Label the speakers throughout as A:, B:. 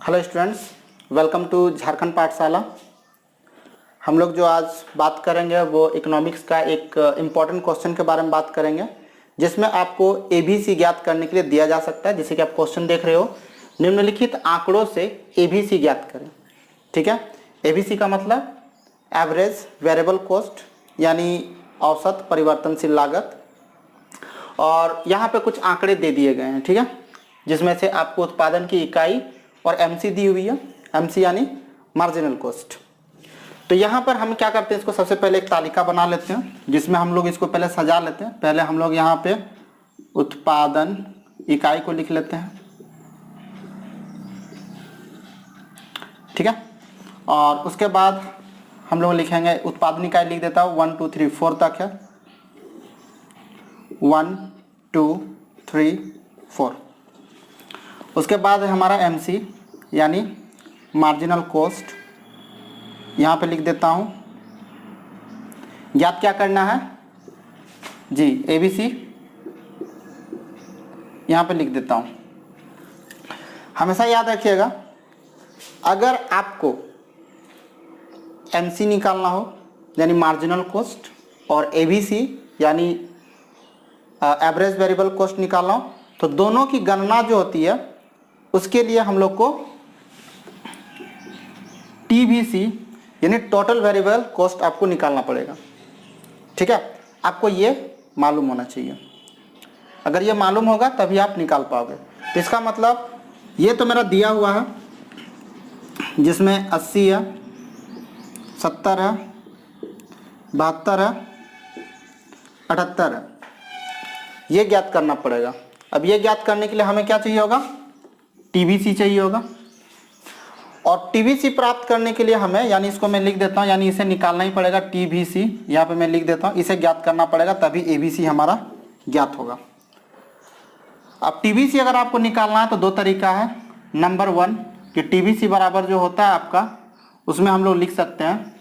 A: Hello students, welcome to Jharkhand Pathshala. हम लोग जो आज बात करेंगे वो इकोनॉमिक्स का एक इम्पॉर्टेंट क्वेश्चन के बारे में बात करेंगे, जिसमें आपको एबीसी ज्ञात करने के लिए दिया जा सकता है। जैसे कि आप क्वेश्चन देख रहे हो, निम्नलिखित आंकड़ों से एबीसी ज्ञात करें। ठीक है, एबीसी का मतलब एवरेज वेरिएबल कॉस्ट, यानी औसत परिवर्तनशील लागत। और यहाँ पे कुछ आंकड़े दे दिए गए हैं, ठीक है, जिसमें से आपको उत्पादन की इकाई और एमसी दी हुई है। एमसी यानी मार्जिनल कॉस्ट। तो यहाँ पर हम क्या करते हैं, इसको सबसे पहले एक तालिका बना लेते हैं, जिसमें हम लोग इसको पहले सजा लेते हैं। पहले हम लोग यहाँ पे उत्पादन इकाई को लिख लेते हैं, ठीक है। और उसके बाद हम लोग लिखेंगे, उत्पादन इकाई लिख देता हूँ 1 2 3 4 तक है, 1 2 3 4। उसके बाद है हमारा एमसी यानी मार्जिनल कॉस्ट, यहाँ पे लिख देता हूँ। ज्ञात क्या करना है जी, एबीसी यहाँ पे लिख देता हूँ। हमेशा याद रखिएगा, अगर आपको एमसी निकालना हो यानी मार्जिनल कॉस्ट और एबीसी यानी एवरेज वेरिएबल कॉस्ट निकालना हो, तो दोनों की गणना जो होती है उसके लिए हम लोग को टीवीसी यानी टोटल वेरिएबल कॉस्ट आपको निकालना पड़ेगा। ठीक है, आपको ये मालूम होना चाहिए। अगर ये मालूम होगा तभी आप निकाल पाओगे। तो इसका मतलब ये तो मेरा दिया हुआ है, जिसमें 80 है, 70 है, 72 है, 78 है। ये ज्ञात करना पड़ेगा। अब ये ज्ञात करने के लिए हमें क्या चाहिए होगा, टीवीसी चाहिए होगा। और टीवीसी प्राप्त करने के लिए हमें, यानी इसको मैं लिख देता हूँ, यानी इसे निकालना ही पड़ेगा। टीवीसी यहाँ पे मैं लिख देता हूँ, इसे ज्ञात करना पड़ेगा, तभी एबीसी हमारा ज्ञात होगा। अब टीवीसी अगर आपको निकालना है तो दो तरीका है। नंबर 1 कि टीवीसी बराबर जो होता है आपका, उसमें हम लोग लिख सकते हैं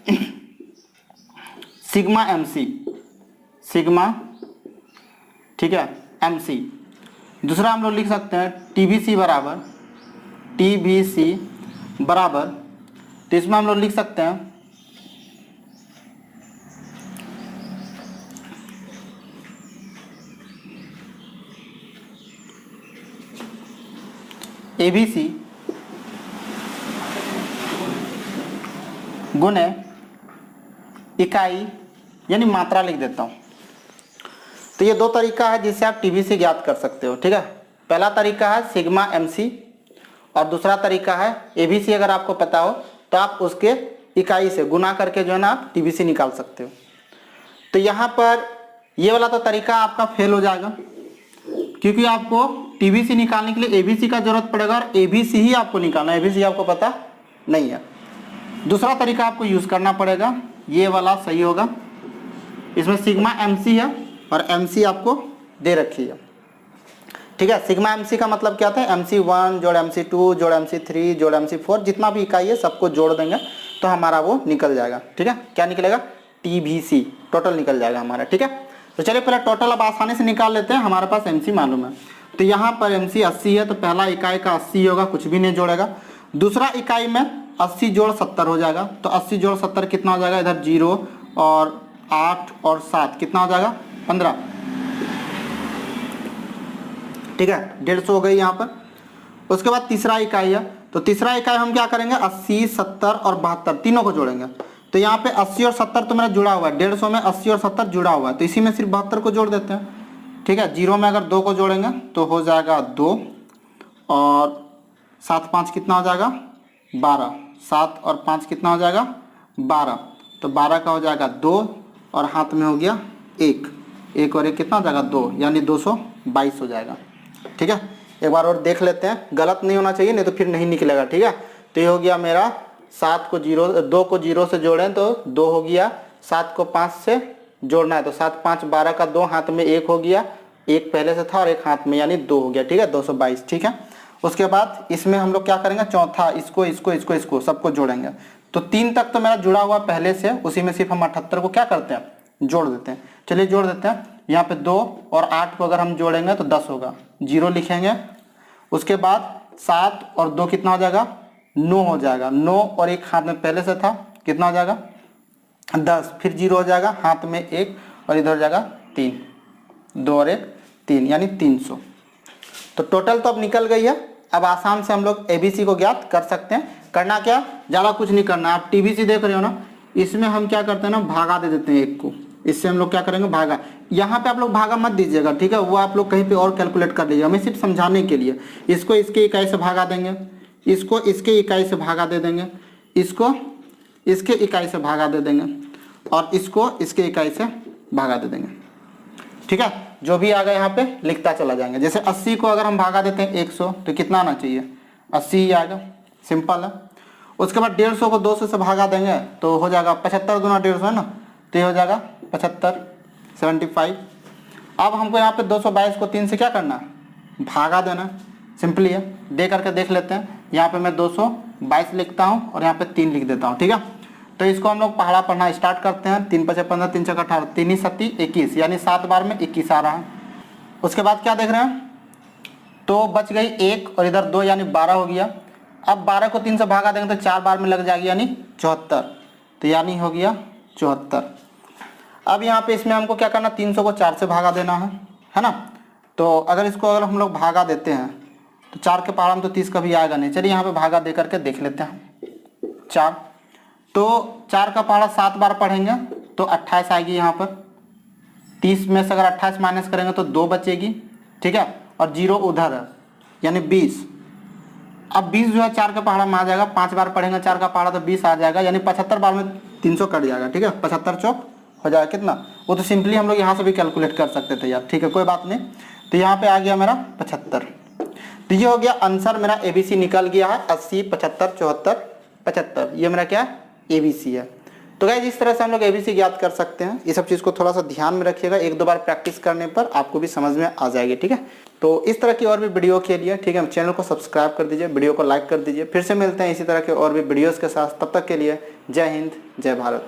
A: सिग्मा एमसी, सिग्मा, ठीक है, एमसी। दूसरा हम लोग लिख सकते हैं टीवीसी बराबर, टीवीसी बराबर, तो इसमें हम लोग लिख सकते हैं एबीसी गुने इकाई यानी मात्रा लिख देता हूं। तो ये दो तरीका है जिससे आप टीवीसी ज्ञात कर सकते हो। ठीक है, पहला तरीका है सिग्मा एमसी और दूसरा तरीका है एबीसी। अगर आपको पता हो तो आप उसके इकाई से गुना करके जो है ना आप टीवीसी निकाल सकते हो। तो यहाँ पर ये वाला तो तरीका आपका फेल हो जाएगा, क्योंकि आपको टीवीसी निकालने के लिए एबीसी का जरूरत पड़ेगा और एबीसी ही आपको निकालना है, एबीसी आपको पता नहीं है। दूसरा तरीका आपको यूज करना पड़ेगा, ये वाला सही होगा। इसमें सिग्मा एमसी है और एमसी आपको दे रखी है। ठीक है, सिग्मा एमसी का मतलब क्या था, MC1 जोड़ MC2 जोड़ MC3 जोड़ MC4, जितना भी इकाई है सबको जोड़ देंगे तो हमारा वो निकल जाएगा। ठीक है, क्या निकलेगा, टीवीसी, टोटल निकल जाएगा हमारा। ठीक है, तो चलिए पहले टोटल अब आसानी से निकाल लेते हैं। हमारे पास MC मालूम है, तो यहाँ पर MC 80 है, तो पहला इकाई का 80 होगा, कुछ भी नहीं जोड़ेगा। दूसरा इकाई में 80 जोड़ 70 हो जाएगा, तो 80 जोड़ 70 कितना हो जाएगा, इधर 0 और 8 और 7 कितना हो जाएगा, 15। ठीक है, 150 हो गई यहाँ पर। उसके बाद तीसरा इकाई है, तो तीसरा इकाई हम क्या करेंगे, 80 70 और 72 तीनों को जोड़ेंगे। तो यहाँ पे 80 और 70 तो मेरा जुड़ा हुआ है, 150 में 80 और 70 जुड़ा हुआ है, तो इसी में सिर्फ 72 को जोड़ देते हैं। ठीक है, 0 में अगर 2 को जोड़ेंगे तो हो जाएगा 2 और 7 5 कितना हो जाएगा, 12। 7 और 5 कितना हो जाएगा, 12। तो 12 का हो जाएगा 2 और हाथ में हो गया 1, 1 और 1 कितना हो जाएगा, 2, यानी 222 हो जाएगा। ठीक है, एक बार और देख लेते हैं, गलत नहीं होना चाहिए, नहीं तो फिर नहीं निकलेगा। ठीक है, तो ये हो गया मेरा 7 को 0, 2 को 0 से जोड़ें तो 2 हो गया, 7 को 5 से जोड़ना है तो 7 5 12 का 2, हाथ में 1 हो गया, 1 पहले से था और 1 हाथ में, यानी 2 हो गया। ठीक है, 222। ठीक है, उसके बाद इसमें हम लोग क्या करेंगे, चौथा इसको इसको इसको इसको सबको जोड़ेंगे। तो 3 तक तो मेरा जुड़ा हुआ पहले से, उसी में सिर्फ हम 78 को क्या करते हैं, जोड़ देते हैं। चलिए जोड़ देते हैं। यहाँ पे 2 और 8 को अगर हम जोड़ेंगे तो 10 होगा, 0 लिखेंगे। उसके बाद 7 और 2 कितना हो जाएगा, 9 हो जाएगा, 9 और 1 हाथ में पहले से था, कितना हो जाएगा 10, फिर 0 हो जाएगा, हाथ में 1 और इधर हो जाएगा 3, 2 और 1 3 यानी 300। तो टोटल तो अब निकल गई है। अब आसान से हम लोग ABC को ज्ञात कर सकते हैं। करना क्या, ज़्यादा कुछ नहीं करना। आप TBC देख रहे हो ना, इसमें हम क्या करते हैं ना, भागा दे देते हैं 1 को। इससे हम लोग क्या करेंगे, भागा। यहाँ पे आप लोग भागा मत दीजिएगा, ठीक है, वो आप लोग कहीं पे और कैलकुलेट कर लीजिए, हमें सिर्फ समझाने के लिए। इसको इसके इकाई से भागा देंगे, इसको इसके इकाई से भागा दे देंगे, इसको इसके इकाई से भागा दे देंगे, और इसको इसके इकाई से भागा दे देंगे, ठीक है। जो भी आ गया यहाँ पे लिखता चला जाएंगे। जैसे 80 को अगर हम भागा देते हैं 100 तो कितना आना चाहिए, 80 ही आएगा, सिंपल है। उसके बाद 150 को 200 से भागा देंगे तो हो जाएगा 75 दूना 150 है ना, तो ये हो जाएगा 75, 75। अब हमको यहाँ पे 222 को 3 से क्या करना, भागा देना, सिंपली है। दे करके देख लेते हैं। यहाँ पे मैं 222 लिखता हूँ और यहाँ पे 3 लिख देता हूँ, ठीक है। तो इसको हम लोग पहाड़ा पढ़ना स्टार्ट करते हैं। 3 5 15, 3 6 18, 3 7 21 यानी 7 बार में 21 आ रहा है। उसके बाद क्या देख रहे हैं, तो बच गई 1 और इधर 2 यानी 12 हो गया। अब 12 को 3 से भागा देंगे तो 4 बार में लग जाएगी यानी 74, तो यानी हो गया 74। अब यहाँ पे इसमें हमको क्या करना, 300 को 4 से भागा देना है ना। तो अगर इसको अगर हम लोग भागा देते हैं तो 4 के पहाड़ा में तो 30 कभी आएगा नहीं। चलिए यहाँ पे भागा दे करके देख लेते हैं। 4 तो 4 का पहाड़ा 7 बार पढ़ेंगे तो 28 आएगी यहाँ पर। 30 में से अगर 28 माइनस करेंगे तो 2 बचेगी, ठीक है, और 0 उधर है यानी 20। अब 20 जो है 4 का पहाड़ा में आ जाएगा, 5 बार पढ़ेंगे 4 का पहाड़ा तो 20 आ जाएगा, यानी 75 बार में 300 कट जाएगा, ठीक है। 75 चौक हो जाएगा कितना, वो तो सिंपली हम लोग यहाँ से भी कैलकुलेट कर सकते थे यार, ठीक है, कोई बात नहीं। तो यहाँ पे आ गया मेरा 75। तो ये हो गया आंसर, मेरा ABC निकल गया है 80, 75, 74, 75। ये मेरा क्या ABC है। तो गाइस इस तरह से हम लोग ABC ज्ञात कर सकते हैं। ये सब चीज़ को थोड़ा सा ध्यान में रखिएगा, 1-2 बार प्रैक्टिस करने पर आपको भी समझ में आ जाएगी, ठीक है। तो इस तरह की और भी वीडियो के लिए, ठीक है, चैनल को सब्सक्राइब कर दीजिए, वीडियो को लाइक कर दीजिए। फिर से मिलते हैं इसी तरह के और भी वीडियोज़ के साथ, तब तक के लिए जय हिंद, जय भारत।